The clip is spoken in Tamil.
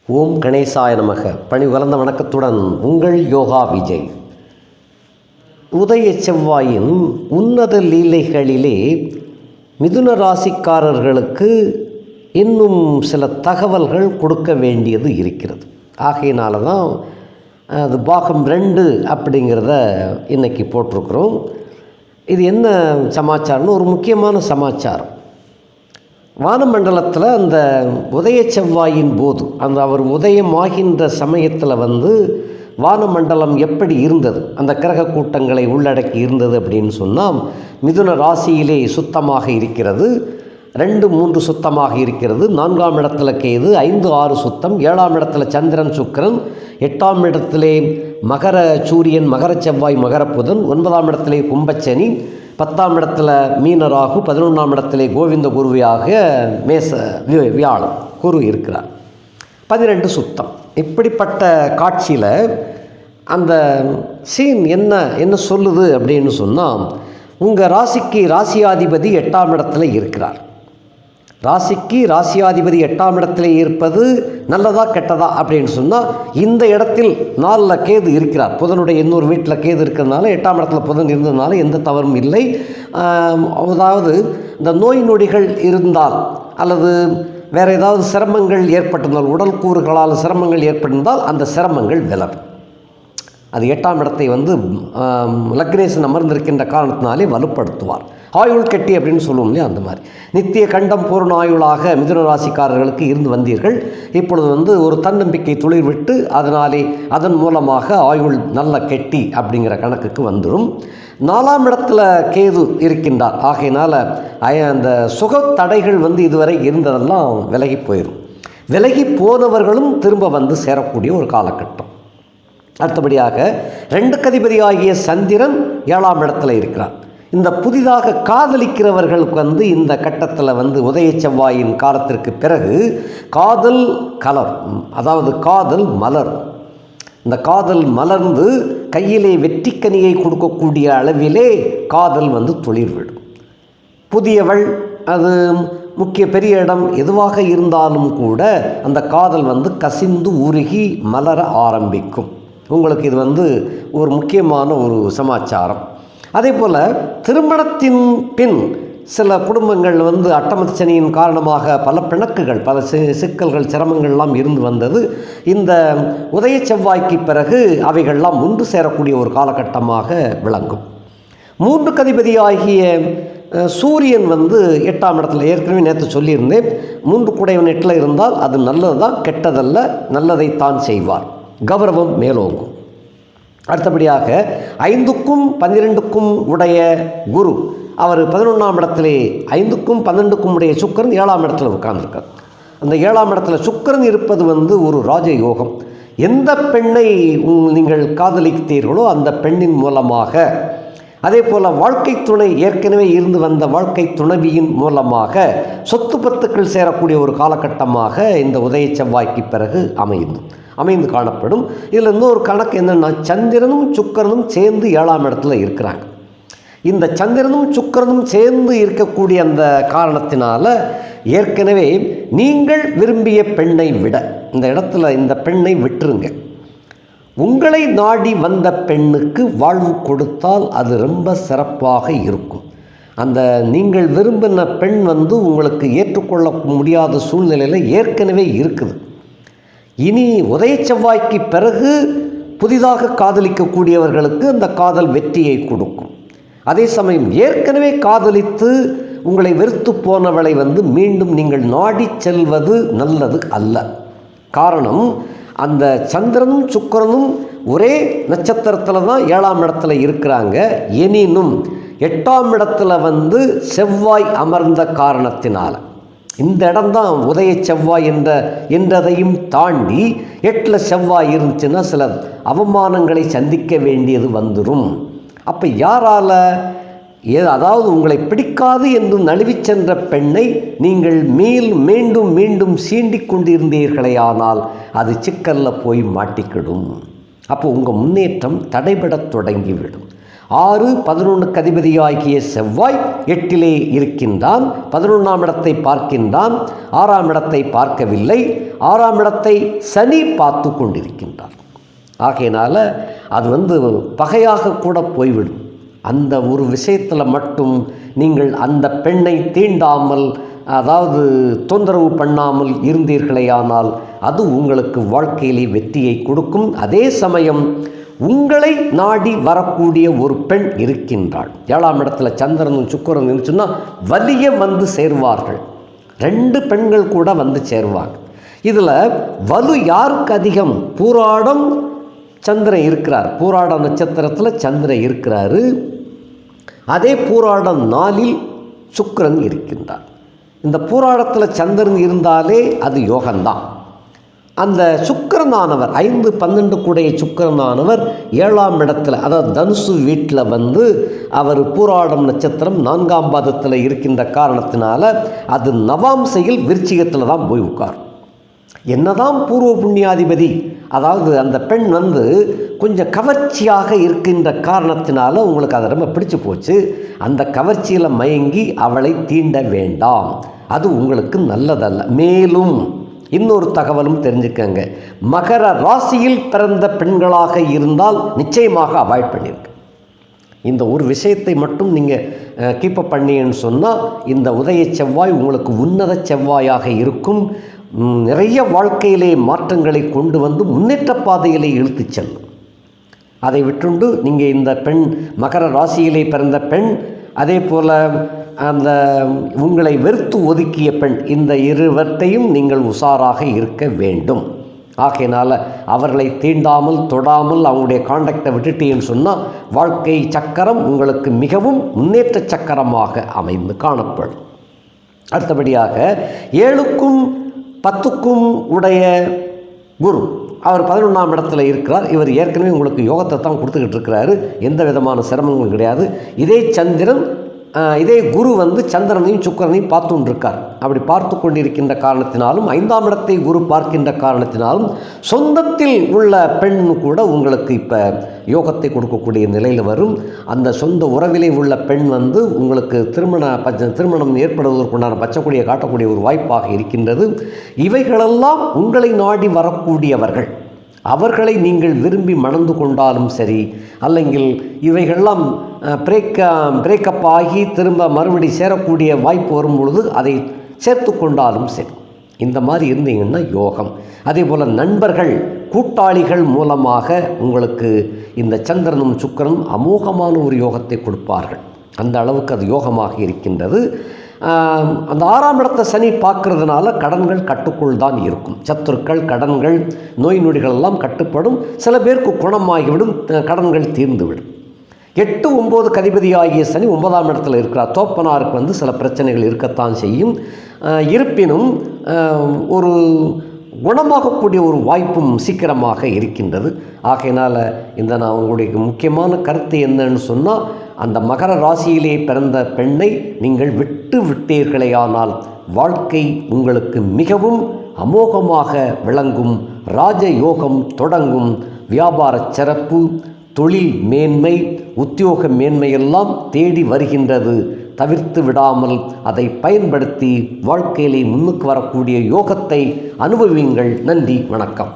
ஓம் கணேசாய நமக. பணி வளர்ந்த வணக்கத்துடன் உங்கள் யோகா விஜய். உதய செவ்வாயின் உன்னத லீலைகளிலே மிதுன ராசிக்காரர்களுக்கு இன்னும் சில தகவல்கள் கொடுக்க வேண்டியது இருக்கிறது. ஆகையினால தான் அது பாகம் 2 அப்படிங்கிறத இன்றைக்கி போட்டிருக்கிறோம். இது என்ன சமாச்சாரம்னு ஒரு முக்கியமான சமாச்சாரம். வானமண்டலத்தில் அந்த உதய செவ்வாயின் போது அவர் உதயமாகின்ற சமயத்தில் வானமண்டலம் எப்படி இருந்தது, அந்த கிரக கூட்டங்களை உள்ளடக்கி இருந்தது அப்படின்னு சொன்னால், மிதுன ராசியிலே சுத்தமாக இருக்கிறது, 2-3 சுத்தமாக இருக்கிறது, 4ஆம் இடத்துல கேது, 5-6 சுத்தம், 7ஆம் இடத்துல சந்திரன் சுக்கிரன், 8ஆம் இடத்திலே மகர சூரியன், மகர செவ்வாய், மகர புதன், 9ஆம் இடத்திலே கும்பச்சனி, 10ஆம் இடத்துல மீனராகு, 11ஆம் இடத்திலே கோவிந்த குருவியாக மேச வியாழன் குரு இருக்கிறார், 12 சுத்தம். இப்படிப்பட்ட காட்சியில் அந்த சீன் என்ன சொல்லுது அப்படின்னு சொன்னால், உங்கள் ராசிக்கு ராசியாதிபதி 8ஆம் இடத்துல இருக்கிறார். ராசிக்கு ராசியாதிபதி 8ஆம் இடத்துல இருப்பது நல்லதா கெட்டதா அப்படின்னு சொன்னால், இந்த இடத்தில் 4ல் கேது இருக்கிறார். புதனுடைய இன்னொரு வீட்டில் கேது இருக்கிறதுனால 8ஆம் இடத்துல புதன் இருந்ததுனால எந்த தவறும் இல்லை. அதாவது இந்த நோய் நொடிகள் இருந்தால் அல்லது வேறு ஏதாவது சிரமங்கள் ஏற்பட்டிருந்தால், உடல் கூறுகளால் சிரமங்கள் ஏற்பட்டிருந்தால் அந்த சிரமங்கள் விலகும். அது 8ஆம் இடத்தை லக்னேசன் அமர்ந்திருக்கின்ற காரணத்தினாலே வலுப்படுத்துவார். ஆயுள் கட்டி அப்படின்னு சொல்லுவோம் இல்லையா, அந்த மாதிரி நித்திய கண்டம் பூர்ண ஆயுளாக மிதுன ராசிக்காரர்களுக்கு இருந்து வந்தீர்கள். இப்பொழுது ஒரு தன்னம்பிக்கை துளிர் விட்டு அதன் மூலமாக ஆயுள் நல்ல கெட்டி அப்படிங்கிற கணக்குக்கு வந்துடும். 4ஆம் இடத்துல கேது இருக்கின்றார். ஆகையினால் அந்த சுக தடைகள் இதுவரை இருந்ததெல்லாம் விலகி போயிடும். விலகி போனவர்களும் திரும்ப சேரக்கூடிய ஒரு காலகட்டம். அடுத்தபடியாக 2க்கு அதிபதியாகிய சந்திரன் 7ஆம் இடத்துல இருக்கிறார். இந்த புதிதாக காதலிக்கிறவர்களுக்கு இந்த கட்டத்தில் உதய செவ்வாயின் காலத்திற்கு பிறகு காதல் கலர், அதாவது காதல் மலர். இந்த காதல் மலர்ந்து கையிலே வெற்றிக்கனியை கொடுக்கக்கூடிய அளவிலே காதல் துளிர்விடும். புதியவள், அது முக்கிய பெரிய இடம் எதுவாக இருந்தாலும் கூட அந்த காதல் கசிந்து உருகி மலர ஆரம்பிக்கும். உங்களுக்கு இது ஒரு முக்கியமான ஒரு சமாச்சாரம். அதே போல் திருமணத்தின் பின் சில குடும்பங்கள் அட்டமத்து சனியின் காரணமாக பல பிணக்குகள், பல சிக்கல்கள், சிரமங்கள்லாம் இருந்து வந்தது. இந்த உதய செவ்வாய்க்கு பிறகு அவைகள்லாம் ஒன்று சேரக்கூடிய ஒரு காலகட்டமாக விளங்கும். 3க்கு அதிபதியாகிய சூரியன் 8ஆம் இடத்துல, ஏற்கனவே நேற்று சொல்லியிருந்தேன், 3 கூடையவன் 8ல் இருந்தால் அது நல்லது தான், கெட்டதல்ல, நல்லதைத்தான் செய்வார், கௌரவம் மேலோங்கும். அடுத்தபடியாக 5க்கும் 12க்கும் உடைய குரு, அவர் 11ஆம் இடத்திலே 5க்கும் 12க்கும் உடைய சுக்கிரன் 7ஆம் இடத்துல உட்கார்ந்துருக்கார். அந்த 7ஆம் இடத்துல சுக்கிரன் இருப்பது ஒரு ராஜயோகம். எந்த பெண்ணை நீங்கள் காதலித்தீர்களோ அந்த பெண்ணின் மூலமாக, அதே போல் வாழ்க்கை துணை, ஏற்கனவே இருந்து வந்த வாழ்க்கை துணைவியின் மூலமாக சொத்து பத்துக்கள் சேரக்கூடிய ஒரு காலகட்டமாக இந்த உதய செவ்வாய்க்கு பிறகு அமைந்து காணப்படும். இதில் இன்னொரு கணக்கு என்னென்னா, சந்திரனும் சுக்கிரனும் சேர்ந்து 7ஆம் இடத்துல இருக்கிறாங்க. இந்த சந்திரனும் சுக்கிரனும் சேர்ந்து இருக்கக்கூடிய அந்த காரணத்தினால ஏற்கனவே நீங்கள் விரும்பிய பெண்ணை விட இந்த இடத்துல இந்த பெண்ணை விட்டுருங்க. உங்களை நாடி வந்த பெண்ணுக்கு வாழ்வு கொடுத்தால் அது ரொம்ப சிறப்பாக இருக்கும். அந்த நீங்கள் விரும்பின பெண் உங்களுக்கு ஏற்றுக்கொள்ள முடியாத சூழ்நிலையில் ஏற்கனவே இருக்குது. இனி உதய செவ்வாய்க்கு பிறகு புதிதாக காதலிக்கக்கூடியவர்களுக்கு அந்த காதல் வெற்றியை கொடுக்கும். அதே சமயம் ஏற்கனவே காதலித்து உங்களை வெறுத்து போனவளை மீண்டும் நீங்கள் நாடி செல்வது நல்லது அல்ல. காரணம், அந்த சந்திரனும் சுக்கிரனும் ஒரே நட்சத்திரத்தில் தான் 7ஆம் இடத்துல இருக்கிறாங்க. எனினும் 8ஆம் இடத்துல செவ்வாய் அமர்ந்த காரணத்தினால இந்த இடம்தான் உதய செவ்வாய் என்றதையும் தாண்டி 8ல் செவ்வாய் இருந்துச்சுன்னா சில அவமானங்களை சந்திக்க வேண்டியது வந்துடும். அப்போ யாரால், அதாவது உங்களை பிடிக்காது என்று நழுவி சென்ற பெண்ணை நீங்கள் மீண்டும் மீண்டும் சீண்டிக் கொண்டிருந்தீர்களே, ஆனால் அது சிக்கலில் போய் மாட்டிக்கிடும். அப்போ உங்கள் முன்னேற்றம் தடைபடத் தொடங்கிவிடும். 6-11க்கு அதிபதியாகிய செவ்வாய் 8லே இருக்கின்றான். 11ஆம் இடத்தை பார்க்கின்றான், 6ஆம் இடத்தை பார்க்கவில்லை. 6ஆம் இடத்தை சனி பார்த்து கொண்டிருக்கின்றார். ஆகையினால அது பகையாக கூட போய்விடும். அந்த ஒரு விஷயத்தில் மட்டும் நீங்கள் அந்த பெண்ணை தீண்டாமல், அதாவது தொந்தரவு பண்ணாமல் இருந்தீர்களேயானால் அது உங்களுக்கு வாழ்க்கையிலே வெற்றியை கொடுக்கும். அதே சமயம் உங்களை நாடி வரக்கூடிய ஒரு பெண் இருக்கின்றாள். 7ஆம் இடத்துல சந்திரனும் சுக்கிரனும் இருந்துச்சுன்னா வலிய வந்து சேர்வார்கள். 2 பெண்கள் கூட வந்து சேருவாங்க. இதில் வலு யாருக்கு அதிகம்? பூராடம் சந்திரன் இருக்கிறார். பூராட நட்சத்திரத்தில் சந்திரன் இருக்கிறாரு. அதே பூராடம் 4இல் சுக்கிரன் இருக்கின்றார். இந்த பூராடத்தில் சந்திரன் இருந்தாலே அது யோகம்தான். அந்த சுக்கிரனானவர் 5-12 கூடைய சுக்கிரனானவர் 7ஆம் இடத்துல, அதாவது தனுசு வீட்டில் அவர் பூராடம் நட்சத்திரம் 4ஆம் பாதத்தில் இருக்கின்ற காரணத்தினால அது நவாம்சையில் விருச்சிகத்தில் தான் போய் உட்கார். என்னதான் பூர்வ புண்ணியாதிபதி, அதாவது அந்த பெண் கொஞ்சம் கவர்ச்சியாக இருக்கின்ற காரணத்தினால உங்களுக்கு அதை ரொம்ப பிடிச்சு போச்சு. அந்த கவர்ச்சியில் மயங்கி அவளை தீண்ட வேண்டாம், அது உங்களுக்கு நல்லதல்ல. மேலும் இன்னொரு தகவலும் தெரிஞ்சுக்கங்க, மகர ராசியில் பிறந்த பெண்களாக இருந்தால் நிச்சயமாக அவாய்ட் பண்ணிருங்க. இந்த ஒரு விஷயத்தை மட்டும் நீங்கள் கீப்பப் பண்ணீங்கன்னு சொன்னால் இந்த உதய செவ்வாய் உங்களுக்கு உன்னத செவ்வாயாக இருக்கும். நிறைய வாழ்க்கையிலே மாற்றங்களை கொண்டு வந்து முன்னேற்ற பாதையிலே இழுத்து செல்லும். அதை விட்டுண்டு நீங்கள் இந்த பெண், மகர ராசியிலே பிறந்த பெண், அதே போல் அந்த உங்களை வெறுத்து ஒதுக்கிய பெண், இந்த இருவர்த்தையும் நீங்கள் உஷாராக இருக்க வேண்டும். ஆகையினால் அவர்களை தீண்டாமல் தொடாமல் அவங்களுடைய காண்டாக்டை விட்டுட்டீங்கன்னு சொன்னால் வாழ்க்கை சக்கரம் உங்களுக்கு மிகவும் முன்னேற்ற சக்கரமாக அமைந்து காணப்படும். அடுத்தபடியாக 7க்கும் 10க்கும் உடைய குரு, அவர் 11ஆம் இடத்துல இருக்கிறார். இவர் ஏற்கனவே உங்களுக்கு யோகத்தை தான் கொடுத்துக்கிட்டு இருக்கிறாரு. எந்த விதமான சிரமங்களும் கிடையாது. இதே சந்திரன், இதே குரு சந்திரனையும் சுக்கிரனையும் பார்த்துன்னு இருக்கார். அப்படி பார்த்து கொண்டிருக்கின்ற காரணத்தினாலும் 5ஆம் இடத்தை குரு பார்க்கின்ற காரணத்தினாலும் சொந்தத்தில் உள்ள பெண் கூட உங்களுக்கு இப்போ யோகத்தை கொடுக்கக்கூடிய நிலையில் வரும். அந்த சொந்த உறவிலே உள்ள பெண் உங்களுக்கு திருமணம் ஏற்படுவதற்குண்டான பச்சைக்கொடியை காட்டக்கூடிய ஒரு வாய்ப்பாக இருக்கின்றது. இவைகளெல்லாம் உங்களை நாடி வரக்கூடியவர்கள். அவர்களை நீங்கள் விரும்பி மணந்து கொண்டாலும் சரி, அல்லங்கில் இவைகள்லாம் பிரேக்கப் ஆகி திரும்ப மறுபடி சேரக்கூடிய வாய்ப்பு வரும் பொழுது அதை சேர்த்து கொண்டாலும் சரி, இந்த மாதிரி இருந்தீங்கன்னா யோகம். அதே போல் நண்பர்கள், கூட்டாளிகள் மூலமாக உங்களுக்கு இந்த சந்திரனும் சுக்கிரனும் அமோகமான ஒரு யோகத்தை கொடுப்பார்கள். அந்த அளவுக்கு அது யோகமாக இருக்கின்றது. அந்த 6ஆம் இடத்தை சனி பார்க்கறதுனால கடன்கள் கட்டுக்குள் தான் இருக்கும். சத்துருக்கள், கடன்கள், நோய் நொடிகள் எல்லாம் கட்டுப்படும். சில பேருக்கு குணமாகிவிடும், கடன்கள் தீர்ந்துவிடும். 8-9 அதிபதியாகிய சனி 9ஆம் இடத்துல இருக்கிறார். தோப்பனாருக்கு சில பிரச்சனைகள் இருக்கத்தான் செய்யும். இருப்பினும் ஒரு குணமாகக்கூடிய ஒரு வாய்ப்பும் சீக்கிரமாக இருக்கின்றது. ஆகையினால் நான் உங்களுடைய முக்கியமான கருத்து என்னன்னு சொன்னால், அந்த மகர ராசியிலே பிறந்த பெண்ணை நீங்கள் விட்டு விட்டீர்களேயானால் வாழ்க்கை உங்களுக்கு மிகவும் அமோகமாக விளங்கும். ராஜயோகம் தொடங்கும். வியாபார சிறப்பு, தொழில் மேன்மை, உத்தியோக மேன்மையெல்லாம் தேடி வருகின்றது. தவிர்த்து விடாமல் அதை பயன்படுத்தி வாழ்க்கையிலே முன்னுக்கு வரக்கூடிய யோகத்தை அனுபவியுங்கள். நன்றி, வணக்கம்.